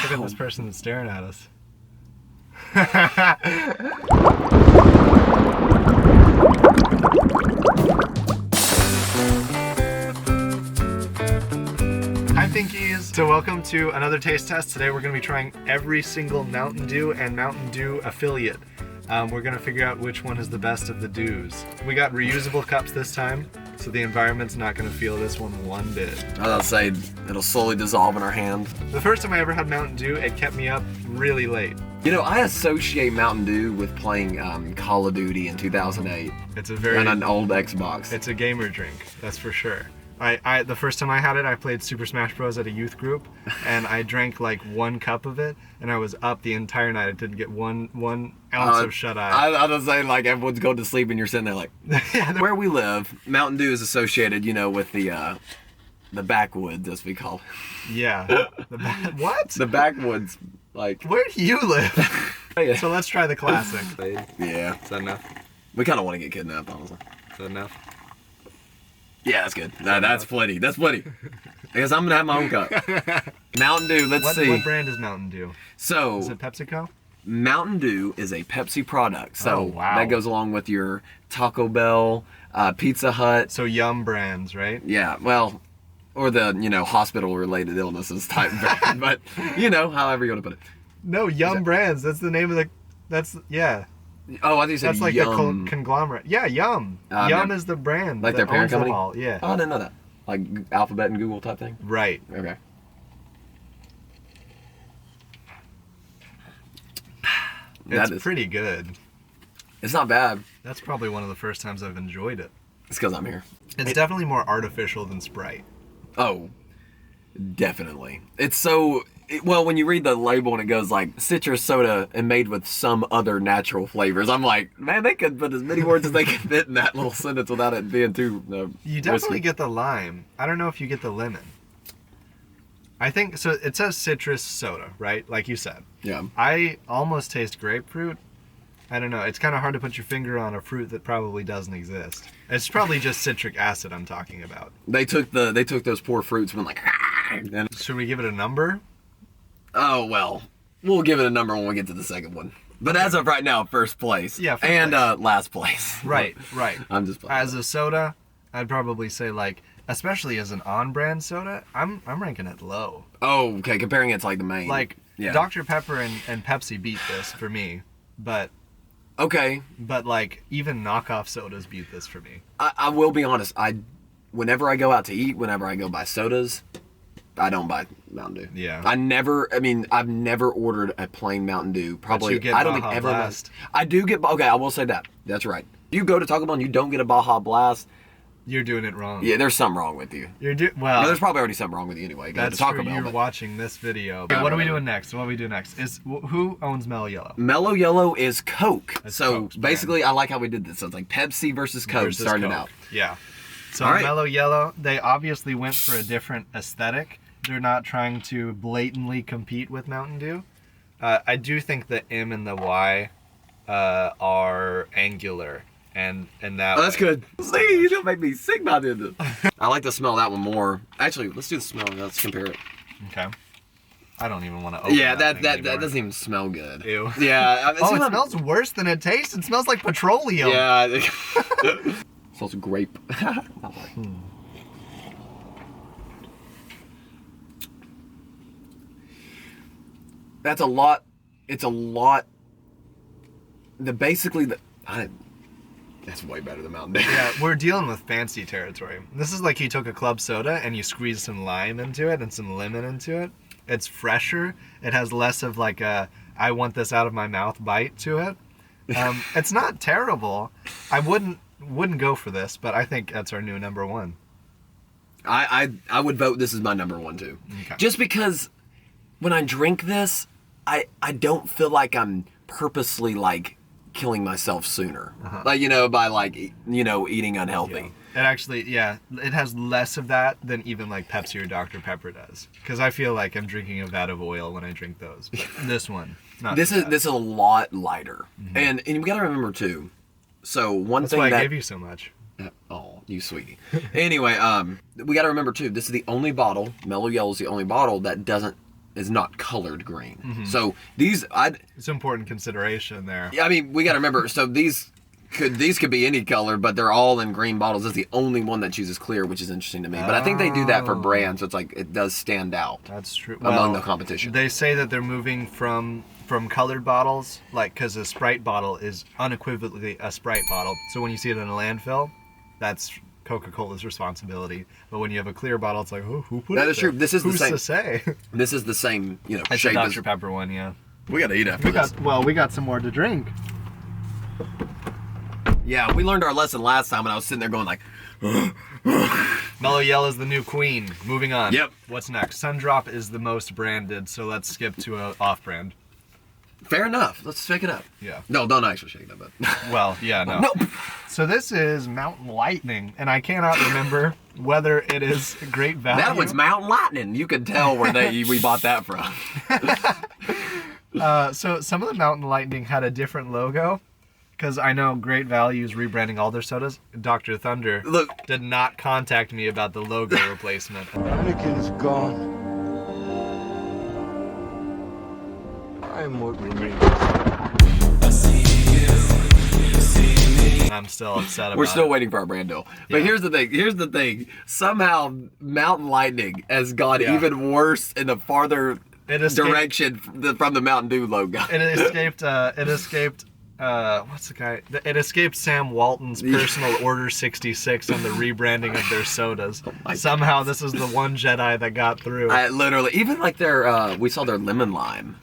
Look at this person that's staring at us. Hi Pinkies! So welcome to another taste test. Today we're going to be trying every single Mountain Dew and Mountain Dew affiliate. We're going to figure out which one is the best of the dews. We got reusable cups this time, so the environment's not going to feel this one bit. I was gonna say, it'll slowly dissolve in our hand. The first time I ever had Mountain Dew, it kept me up really late. You know, I associate Mountain Dew with playing Call of Duty in 2008. It's a very... on an old Xbox. It's a gamer drink, that's for sure. The first time I had it, I played Super Smash Bros. At a youth group, and I drank like 1 cup of it, and I was up the entire night. I didn't get one ounce of shut-eye. I was saying, like, everyone's going to sleep and you're sitting there like... Yeah, where we live, Mountain Dew is associated, you know, with the backwoods, as we call it. Yeah. What? The backwoods, like... Where do you live? Yeah. So let's try the classic. Yeah. Is that enough? We kind of want to get kidnapped, honestly. Is that enough? Yeah, that's good. That's plenty. That's plenty. I guess I'm gonna have my own cup. Mountain Dew. Let's see. What brand is Mountain Dew? So is it PepsiCo? Mountain Dew is a Pepsi product. So oh, wow. that goes along with your Taco Bell, Pizza Hut. So Yum brands, right? Yeah. Well, or the hospital-related illnesses type brand, but however you want to put it. No, Yum brands. That's the name of the. That's yeah. Oh, I think you said that's like Yum. the conglomerate. Yeah, Yum. Yum is the brand. Like their parent company? Yeah. Oh, I didn't know that. Like Alphabet and Google type thing? Right. Okay. It's pretty good. It's not bad. That's probably one of the first times I've enjoyed it. It's because I'm here. It's definitely more artificial than Sprite. Oh, definitely. It's so... Well, when you read the label and it goes like citrus soda and made with some other natural flavors, I'm like, man, they could put as many words as they can fit in that little sentence without it being too You definitely get the lime. I don't know if you get the lemon. I think, so it says citrus soda, right? Like you said. Yeah. I almost taste grapefruit. I don't know. It's kind of hard to put your finger on a fruit that probably doesn't exist. It's probably just citric acid I'm talking about. They took those poor fruits and been like, and should we give it a number? Oh, well, we'll give it a number when we get to the second one. But as of right now, first place. Yeah, first and place. Last place. Right. I'm just playing. As a soda, I'd probably say, like, especially as an on-brand soda, I'm ranking it low. Oh, okay, comparing it to like the main. Like, yeah. Dr. Pepper and Pepsi beat this for me, but... Okay. But, like, even knockoff sodas beat this for me. I will be honest, whenever I go out to eat, whenever I go buy sodas... I don't buy Mountain Dew. Yeah. I've never ordered a plain Mountain Dew. Probably, I don't think ever. Blast. I do get, okay, I will say that. That's right. You go to Taco Bell and you don't get a Baja Blast. You're doing it wrong. Yeah, there's something wrong with you. Well. No, there's probably already something wrong with you anyway. That's Taco true. Bell, You're watching this video. Okay, what are we doing next? Who owns Mellow Yellow? Mellow Yellow is Coke. That's so Coke's basically, brand. I like how we did this. So it's like Pepsi versus Coke starting out. Yeah. So all right. Mellow Yellow, they obviously went for a different aesthetic. They're not trying to blatantly compete with Mountain Dew. I do think the M and the Y are angular, and that. Oh, that's good. See, you don't make me sick by the end of it. I like to smell that one more. Actually, let's do the smell. Let's compare it. Okay. I don't even want to open. Yeah, that anymore. doesn't even smell good. Ew. Yeah. It smells worse than it tastes. It smells like petroleum. Yeah. It smells grape. That's a lot. It's a lot. That's way better than Mountain Dew. Yeah, we're dealing with fancy territory. This is like you took a club soda and you squeezed some lime into it and some lemon into it. It's fresher. It has less of like a I want this out of my mouth bite to it. It's not terrible. I wouldn't go for this, but I think that's our new number one. I would vote this is my number one too. Okay. Just because when I drink this, I don't feel like I'm purposely like killing myself sooner. Like, by like, eating unhealthy. It actually, it has less of that than even like Pepsi or Dr. Pepper does. Because I feel like I'm drinking a vat of oil when I drink those. But this one, not this is a lot lighter. Mm-hmm. And you got to remember too. So That's why I gave you so much. Oh, you sweetie. Anyway, we got to remember too. This is the only bottle. Mellow Yellow is the only bottle that doesn't is not colored green. Mm-hmm. So it's important consideration there. I mean, we got to remember. So these could be any color, but they're all in green bottles. This is the only one that chooses clear, which is interesting to me. But I think they do that for brands, so it's like it does stand out. That's true. Among the competition. They say that they're moving from colored bottles, like because a Sprite bottle is unequivocally a Sprite bottle. So when you see it in a landfill, that's Coca-Cola's responsibility. But when you have a clear bottle, it's like, oh, who put it there? That is true. This is Who's the same. to say? This is the same, It's shape a as Dr. Pepper one, yeah. We got to eat after this. We got some more to drink. Yeah, we learned our lesson last time, and I was sitting there going like, Mellow Yell is the new queen. Moving on. Yep. What's next? Sundrop is the most branded, so let's skip to a off-brand. fair enough. Let's shake it up. Yeah. No, don't actually shake it up. But Well, yeah, no. no. So this is Mountain Lightning, and I cannot remember whether it is great value. That one's Mountain Lightning. You can tell where we bought that from. So some of the Mountain Lightning had a different logo, because I know Great Value is rebranding all their sodas. Dr. Thunder did not contact me about the logo replacement. Anakin's gone. I'm what remains. I'm still upset about We're still it. waiting for our brand deal. But Yeah. here's the thing. Somehow Mountain Lightning has gone even worse in the farther It escaped- direction from the Mountain Dew logo. It escaped. What's the guy? It escaped Sam Walton's personal Order 66 on the rebranding of their sodas. Somehow, this is the one Jedi that got through. Literally, even like we saw their lemon lime.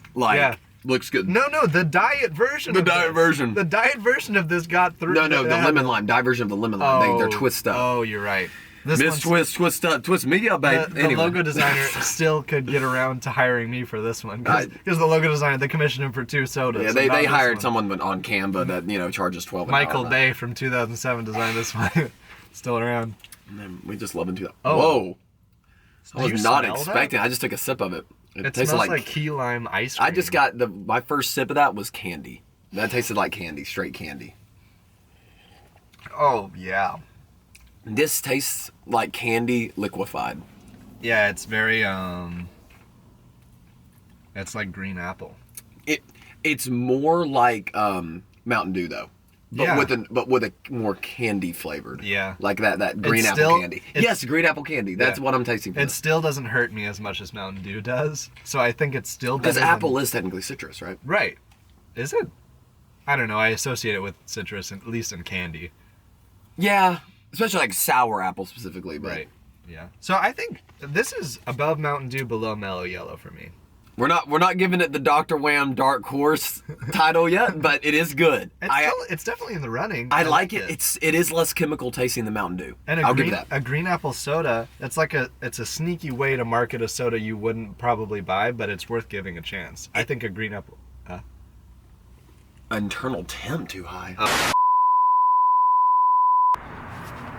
Looks good. No, the diet version. The diet version. The diet version of this got through. No, the lemon lime. Diversion of the lemon lime. They're twist up. Oh, you're right. Miss Twist up. Twist me up, babe. The logo designer still could get around to hiring me for this one because the logo designer, they commissioned him for 2 sodas. Yeah, so they not this hired one. someone on Canva that charges $12 an Michael hour. Bay from 2007 designed this one. Still around. And then we just love into that. Oh. Whoa! I Did you was not smell expecting. I just took a sip of it. It tasted smells like key lime ice cream. I just got my first sip of that was candy. That tasted like candy, straight candy. Oh yeah. This tastes like candy liquefied. Yeah, it's very it's like green apple. It's more like Mountain Dew though. But Yeah. with a more candy flavored. Yeah. Like that green It's apple still- candy. it's- Yes, green apple candy. That's what I'm tasting for. It still doesn't hurt me as much as Mountain Dew does. So I think it's still better Because than- apple is technically citrus, right? Right. Is it? I don't know. I associate it with citrus, at least in candy. Yeah. Especially like sour apple specifically. But Right. Yeah. So I think this is above Mountain Dew, below Mellow Yellow for me. We're not giving it the Dr. Wham Dark Horse title yet, but it is good. It's definitely in the running. I like it. It is less chemical tasting than Mountain Dew. And I'll give you that. a green apple soda, it's a sneaky way to market a soda you wouldn't probably buy, but it's worth giving a chance. I think a green apple. Internal temp too high.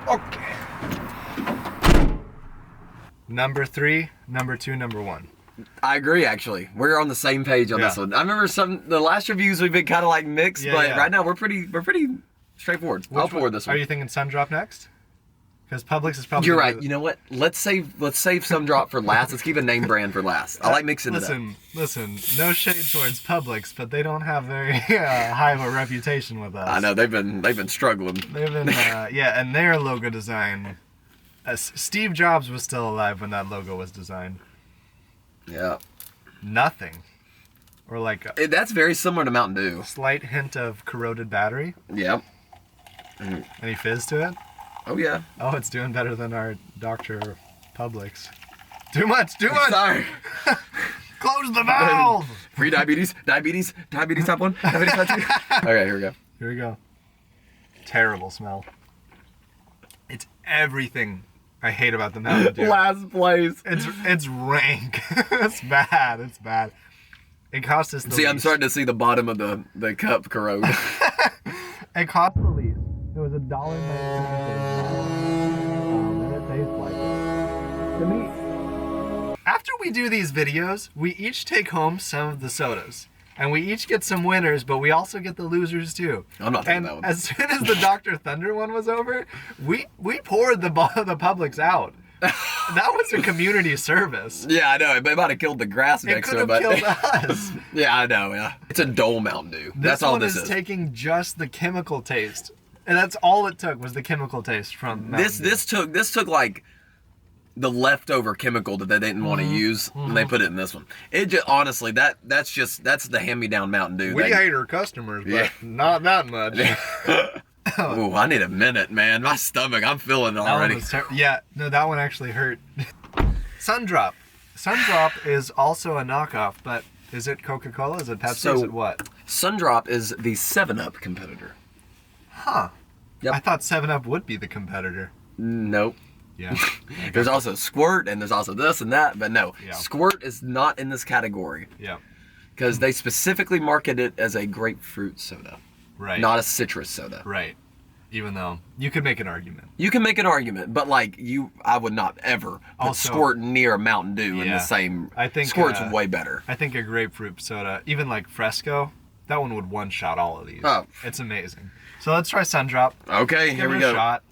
Okay. Number 3, number 2, number 1. I agree. Actually, we're on the same page on this Yeah. one. I remember the last reviews we've been kind of like mixed, Yeah, but yeah. right now we're pretty straightforward. I'll pour this one. Are you thinking Sundrop next? Because Publix is probably. You're gonna right. do- You know what? Let's save some drop for last. Let's keep a name brand for last. I like mixing it up. Listen. No shade towards Publix, but they don't have very high of a reputation with us. I know they've been struggling. They've been, and their logo design. Steve Jobs was still alive when that logo was designed. Yeah, Nothing, or like a that's very similar to Mountain Dew. slight hint of corroded battery. Yeah. Any fizz to it? Oh yeah. Oh, it's doing better than our Dr. Publix. Too much. Sorry. Close the valve. Free diabetes type 1, diabetes type 2. Okay, here we go. Here we go. Terrible smell. It's everything I hate about the Mountain Dew. Last place. It's rank. It's bad. It's bad. It cost us the See, I'm least. starting to see the bottom of the cup corrode. It cost the least. It was $1.19. And it tastes like it. To me. After we do these videos, we each take home some of the sodas. And we each get some winners, but we also get the losers too. I'm not taking And that one. as soon as the Dr. Thunder one was over, we poured the Publix out. That was a community service. Yeah, I know. It might have killed the grass It next could to it, have but killed us. yeah, I know. Yeah, it's a Dole Mountain Dew. That's all this is. Taking just the chemical taste, and that's all it took was the chemical taste from Mountain Dew. This took like the leftover chemical that they didn't want to use, and they put it in this one. It just honestly that's the hand-me-down Mountain Dew. We hate our customers, but Yeah. not that much. Ooh, I need a minute, man. My stomach, I'm feeling it That one already. was yeah, no, that one actually hurt. Sundrop. Sundrop is also a knockoff, but is it Coca-Cola? Is it Pepsi? So- Is it what? Sundrop is the 7-Up competitor. Huh. Yep. I thought 7-Up would be the competitor. Nope. Yeah. There's also Squirt, and there's also this and that, but no. Yeah. Squirt is not in this category Yeah. because they specifically market it as a grapefruit soda, Right. not a citrus soda. Right. Even though you could make an argument. You can make an argument, but like I would not ever put Also- Squirt near a Mountain Dew in Yeah. the same. I think, Squirt's way better. I think a grapefruit soda, even like Fresco, that one would one-shot all of these. Oh. It's amazing. So let's try Sundrop. Okay, Give here we it go. a shot.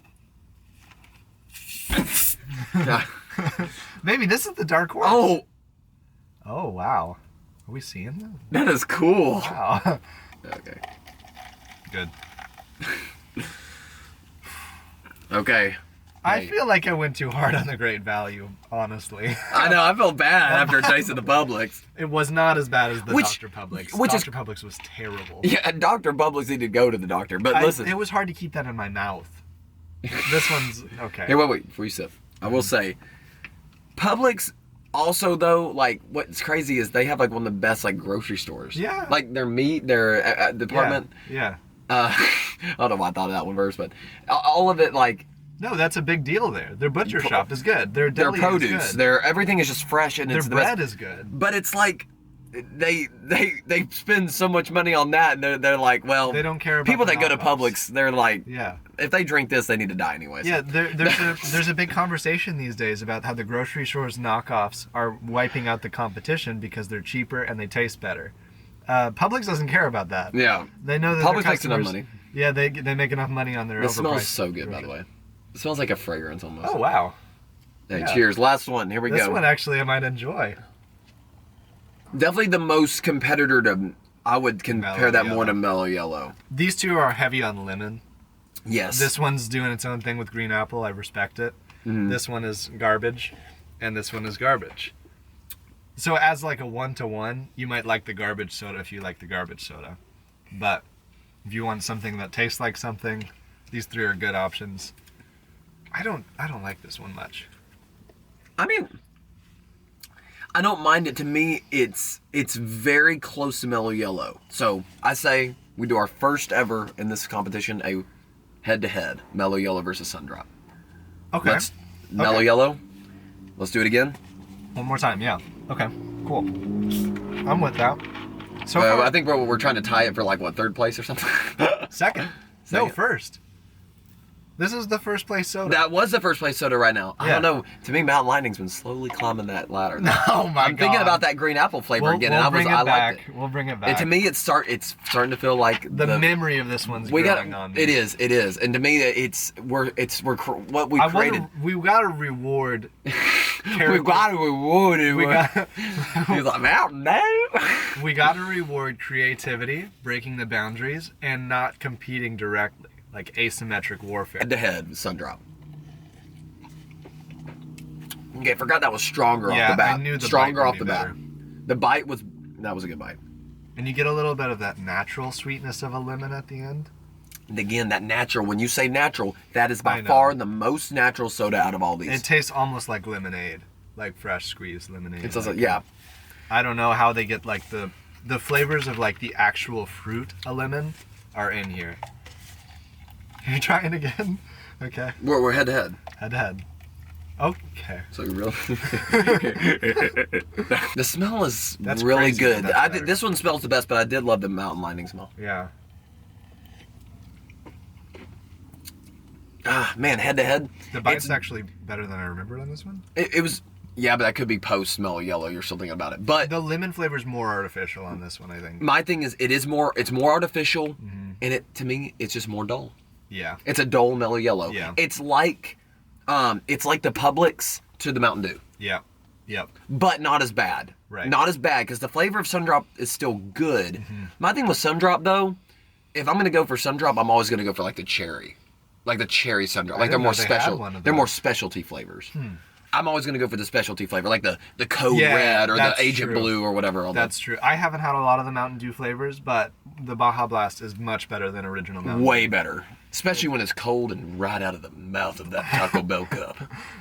Yeah. Maybe this is the dark horse. Oh, Oh, wow. Are we seeing that? that is cool. Wow. Okay. Good. Okay. I Hey. feel like I went too hard on the great value, honestly. I know. I felt bad after tasting the Publix. It was not as bad as the Which- Dr. Publix. which is- Dr. Publix was terrible. Yeah, and Dr. Publix need to go to the doctor. But listen, It was hard to keep that in my mouth. This one's okay. here, wait, before you sip, I will say, Publix also though, like what's crazy is they have like one of the best like grocery stores. Yeah. Like their meat, their department. Yeah. I don't know why I thought of that one first, but all of it like No, that's a big deal there. Their butcher shop is good. Their their deli produce, is good. their everything is just fresh and Their it's the bread best. is good. But it's like they spend so much money on that, and they're like, well, They don't care about people the that go to knockoffs. Publix. They're like, Yeah. if they drink this, they need to die anyways. Yeah, there's a big conversation these days about how the grocery stores knockoffs are wiping out the competition because they're cheaper and they taste better. Publix doesn't care about that. Yeah. They know that Publix their makes enough customers- money. Yeah, they make enough money on their It overpriced. smells so good, by the way. It smells like a fragrance almost. Oh wow, Hey, yeah. cheers. Last one. Here we this go. one actually I might enjoy. Definitely the most competitor to. I would compare Mellow that more Yellow. to Mellow Yellow. These two are heavy on lemon. Yes. This one's doing its own thing with green apple. I respect it. This one is garbage, and this one is garbage. So as like a 1-to-1, you might like the garbage soda if you like the garbage soda. But if you want something that tastes like something, these three are good options. I don't like this one much. I mean, I don't mind it. To me, it's very close to Mellow Yellow. So I say we do our first ever in this competition a head-to-head Mellow Yellow versus Sundrop. Okay. Let's Mellow Yellow. Let's do it again. One more time, yeah. Okay, cool. I'm with that. So far, I think we're trying to tie it for like what, third place or something. second. No, Second. first. This is the first place soda. That was the first place soda right now. I Yeah. don't know. To me, Mountain Lightning's been slowly climbing that ladder. Oh my I'm thinking God. about that green apple flavor We'll, again, we'll and bring it I back. liked it. We'll bring it back. And to me, it's starting to feel like the memory of this one's we got. growing on me. It is, and to me, we're what we created. We got to reward. We got to reward it. We got. He's like Mountain Dew. We got to reward creativity, breaking the boundaries, and not competing directly, like asymmetric warfare. Head to head, Sundrop. Okay, forgot that was stronger Yeah, off the bat. I knew the stronger bite would off be the bat. better. The bite was a good bite. And you get a little bit of that natural sweetness of a lemon at the end. And again, that natural. When you say natural, that is I by know. far the most natural soda out of all these. It tastes almost like lemonade, like fresh squeezed lemonade. It's also, Like, yeah. I don't know how they get like the flavors of like the actual fruit, a lemon, are in here. You're trying again? Okay. We're head to head. Head to head. Okay. So you really. The smell is That's really crazy good. that that's better. This one smells the best, but I did love the Mountain Lightning smell. Yeah. Ah, man, head to head. The bite's actually better than I remembered on this one. It was. Yeah, but that could be post Mellow Yellow. You're still thinking about it, but The lemon flavor's more artificial on this one, I think. my thing is, it's more artificial, Mm-hmm. and to me, it's just more dull. Yeah. It's a dull Mellow Yellow. Yeah. It's like It's like the Publix to the Mountain Dew, Yep. Yep. but not as bad. Right. Not as bad because the flavor of Sundrop is still good. My thing with Sundrop though, if I'm gonna go for Sundrop, I'm always gonna go for like the cherry Sundrop. Like they're didn't more know they had special. one of They're more those. specialty flavors. I'm always gonna go for the specialty flavor, like the Code Yeah, Red or the that's Agent true. Blue or whatever. All That's true. I haven't had a lot of the Mountain Dew flavors, but the Baja Blast is much better than original Mountain way Dew. better, especially when it's cold and right out of the mouth of that Taco Bell cup.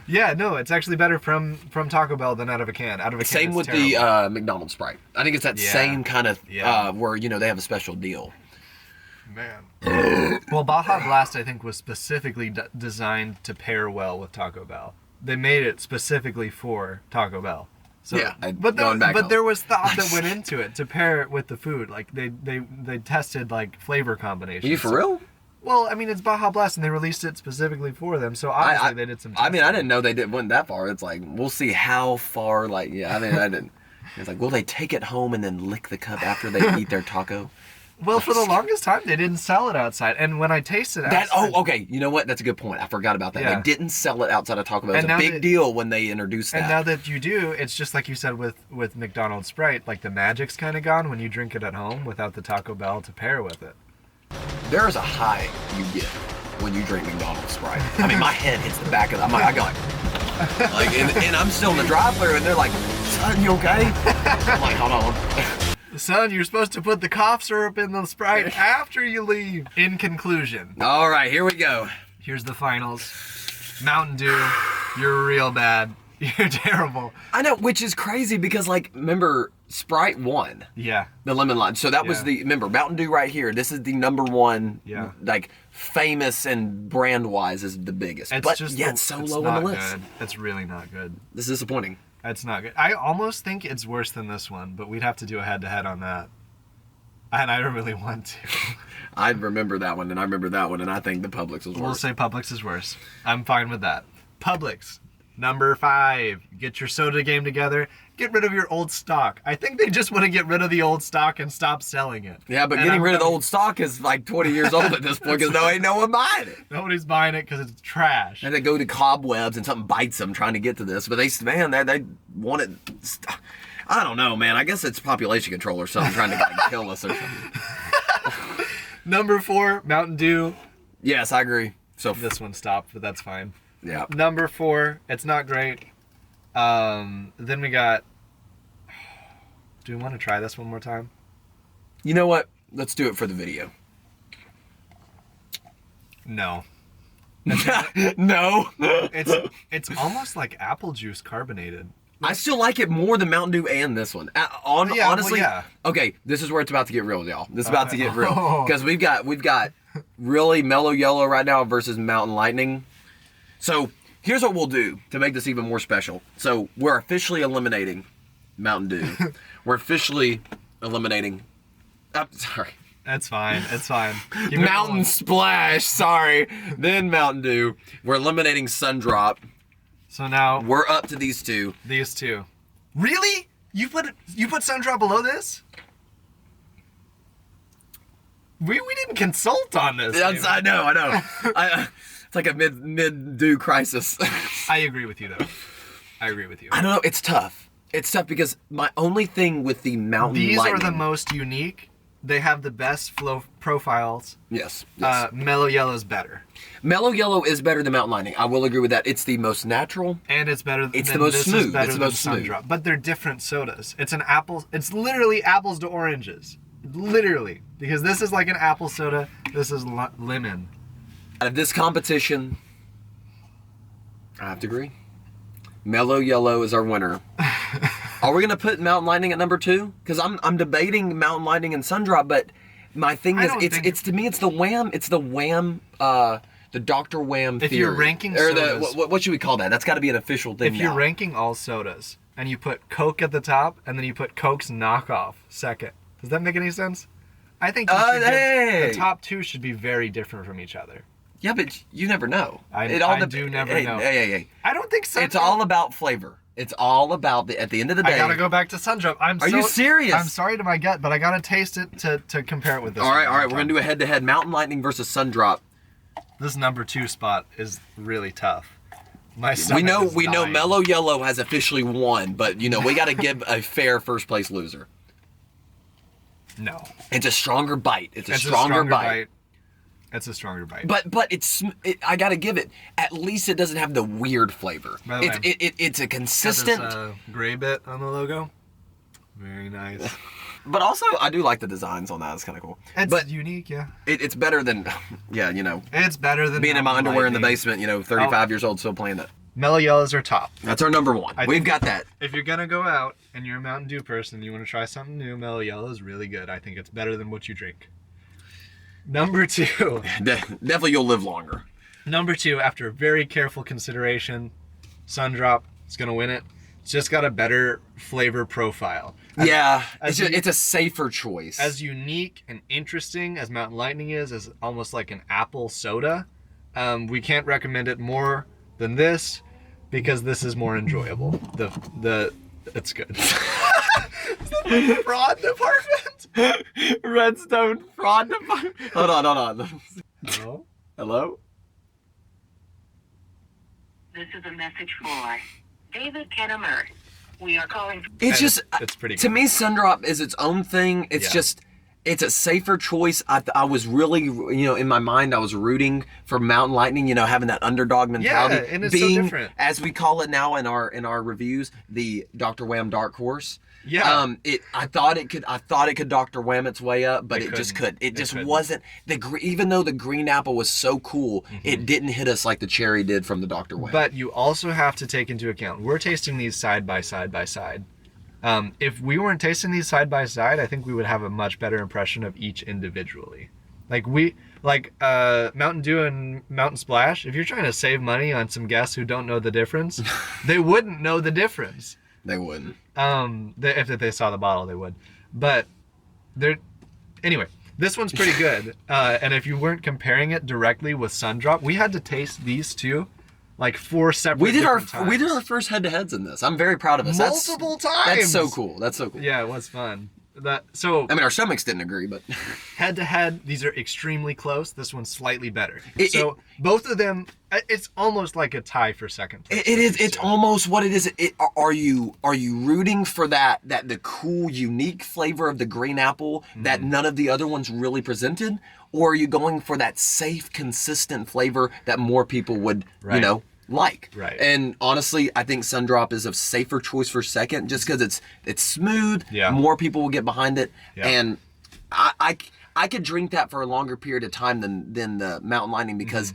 Yeah, no, it's actually better from Taco Bell than out of a can. Out of a can, Same it's with terrible. the McDonald's Sprite. I think it's that Yeah. same kind of Yeah. where they have a special deal. Man. Well, Baja Blast, I think, was specifically designed to pair well with Taco Bell. They made it specifically for Taco Bell. So, Yeah, but going back home. there was thought that went into it to pair it with the food. Like they tested like flavor combinations. Are you for real? Well, I mean, it's Baja Blast, and they released it specifically for them. So obviously they did some. I mean, I testing. didn't know they went that far. It's like we'll see how far. Like, yeah, I mean, I didn't. It's like, will they take it home and then lick the cup after they eat their taco? Well, for the longest time, they didn't sell it outside, and when I tasted it, Okay. You know what? That's a good point. I forgot about that. Yeah. They didn't sell it outside of Taco Bell. It was And a now big that- deal when they introduced that. And now that you do, it's just like you said with McDonald's Sprite, like the magic's kind of gone when you drink it at home without the Taco Bell to pair with it. There is a high you get when you drink McDonald's Sprite. I mean, my head hits the back of the. I go like, and I'm still in the drive-thru, and they're like, "Son, you okay?" I'm like, "Hold on." Son, you're supposed to put the cough syrup in the Sprite after you leave. In conclusion, All right, here we go. here's the finals. Mountain Dew, you're real bad. You're terrible. I know, which is crazy because, like, remember, Sprite won Yeah. the lemon line. So that was Yeah. the, remember, Mountain Dew right here. This is the number one, Yeah. like, famous and brand-wise is the biggest. It's but just yet so it's low not on the list. good. It's really not good. This is disappointing. It's not good. I almost think it's worse than this one, but we'd have to do a head-to-head on that. And I don't really want to. I remember that one, and I remember that one, and I think the Publix was We'll worse. say Publix is worse. I'm fine with that. Publix, number 5. Get your soda game together. Get rid of your old stock. I think they just want to get rid of the old stock and stop selling it. Yeah, but And getting I'm rid of the gonna- old stock is like 20 years old at this point because ain't no one buying it. Nobody's buying it because it's trash. And they go to cobwebs and something bites them trying to get to this. But they want it. I don't know, man. I guess it's population control or something trying to like, kill us or something. Number 4, Mountain Dew. Yes, I agree. So, This one stopped, but that's fine. yeah. Number 4, it's not great. Then we got... Do we want to try this one more time? You know what? Let's do it for the video. No. No. It's almost like apple juice carbonated. I still like it more than Mountain Dew and this one. Yeah, well, Honestly, yeah. Okay, this is where it's about to get real, y'all. This is about to get real Oh. because we've got really mellow yellow right now versus Mountain Lightning. So here's what we'll do to make this even more special. So we're officially eliminating Mountain Dew. We're officially eliminating. Sorry. That's fine. It's fine. Keep it Mountain going. Splash. Sorry. Then Mountain Dew. We're eliminating Sundrop. So now We're up to these two. these two. Really? You put Sundrop below this? We didn't consult on this. That's, I know. It's like a mid Dew crisis. I agree with you though. I agree with you. I don't know. It's tough. It's tough because my only thing with the Mountain These Lightning. are the most unique. They have the best flow profiles. Yes. Mellow Yellow's better, Mellow Yellow is better than Mountain Lightning. I will agree with that. It's the most natural. and it's better. It's than the most this smooth. Is better It's the than most smooth. Sundrop, but they're different sodas. It's an apple. It's literally apples to oranges. Literally, because this is like an apple soda. This is lemon. Out of this competition, I have to agree. Mellow Yellow is our winner. Are we gonna put Mountain Lightning at number 2? Because I'm debating Mountain Lightning and Sundrop, but my thing I is don't think- it's to me it's the Wham, the Dr. Wham If theory. you're ranking or sodas- what should we call that? That's got to be an official thing If you're now. ranking all sodas and you put Coke at the top and then you put Coke's knockoff second, does that make any sense? I think you should give- Hey! the top 2 should be very different from each other. Yeah, but you never know. I do never hey, know. Hey. I don't think so. It's all about flavor. It's all about at the end of the day. I gotta go back to Sundrop. Are you serious? I'm sorry to my gut, but I gotta taste it to compare it with this. All right. We're gonna do a head-to-head Mountain Lightning versus Sundrop. This number 2 spot is really tough. My We stomach know is dying. Mellow Yellow has officially won, but we got to give a fair first place loser. No. It's a stronger bite. It's a stronger bite. It's a stronger bite. But I gotta give it. At least it doesn't have the weird flavor. By the way, It's a consistent. Got this, gray bit on the logo. Very nice. But also, I do like the designs on that. It's kind of cool. It's unique, yeah. It's better than, It's better than being in my underwear in the Lightning. basement. 35 years old, still playing it. Mellow Yellows are top. That's our number one. We've got that. If you're gonna go out and you're a Mountain Dew person and you want to try something new, Mellow Yellow is really good. I think it's better than what you drink. Number two. Definitely, you'll live longer. Number two, after very careful consideration, Sundrop is gonna win it. It's just got a better flavor profile. It's a safer choice. As unique and interesting as Mountain Lightning is almost like an apple soda. We can't recommend it more than this because this is more enjoyable. It's good. Fraud department. Redstone fraud department. Hold on. Hello? Hello? This is a message for David Kennemer. We are calling. It's pretty good. To me, Sundrop is its own thing. It's it's a safer choice. I was really, in my mind, I was rooting for Mountain Lightning, having that underdog mentality. Yeah, and it's being, so different. As we call it now in our reviews, the Dr. Wham dark horse. Yeah. I thought it could Dr. Wham its way up, but it just couldn't. It just wasn't even though the green apple was so cool, it didn't hit us like the cherry did from the Dr. Wham. But you also have to take into account, we're tasting these side by side. If we weren't tasting these side by side, I think we would have a much better impression of each individually. Mountain Dew and Mountain Splash, if you're trying to save money on some guests who don't know the difference, they wouldn't know the difference. They wouldn't. If they saw the bottle, they would. But anyway, this one's pretty good. And if you weren't comparing it directly with Sundrop, we had to taste these two like 4 separate We did our times. first head-to-heads in this. I'm very proud of us. Multiple times. That's so cool. Yeah, it was fun. Our stomachs didn't agree, but head to head, these are extremely close. This one's slightly better. Both of them, it's almost like a tie for second place. it is. It's almost what it is. Are you rooting for that the cool, unique flavor of the green apple that none of the other ones really presented, or are you going for that safe, consistent flavor that more people would, like? Right. And honestly, I think Sundrop is a safer choice for second, just because it's smooth. Yeah. More people will get behind it, Yeah. and I could drink that for a longer period of time than the Mountain Lightning because.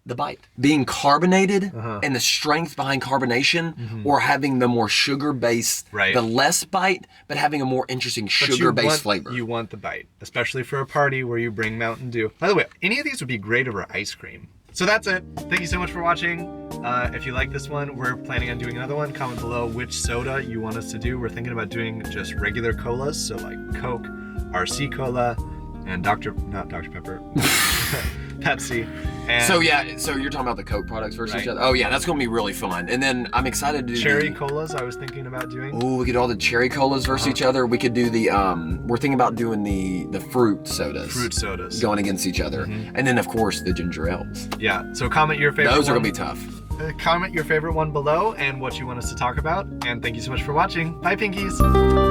The bite being carbonated and the strength behind carbonation, or having the more sugar-based, the less bite, but having a more interesting sugar-based flavor. You want the bite, especially for a party where you bring Mountain Dew. By the way, any of these would be great over ice cream. So that's it. Thank you so much for watching. If you like this one, we're planning on doing another one. Comment below which soda you want us to do. We're thinking about doing just regular colas, so like Coke, RC Cola, and not Dr. Pepper, Pepsi. And So you're talking about the Coke products versus each other? Oh yeah, that's gonna be really fun. And then I'm excited to do cherry colas I was thinking about doing. Oh, we could do all the cherry colas versus each other. We could do the we're thinking about doing the fruit sodas. Fruit sodas. Going against each other. And then of course the ginger ales. Yeah. So comment your favorite Those are one. gonna be tough. Comment your favorite one below and what you want us to talk about. And thank you so much for watching. Bye, Pinkies.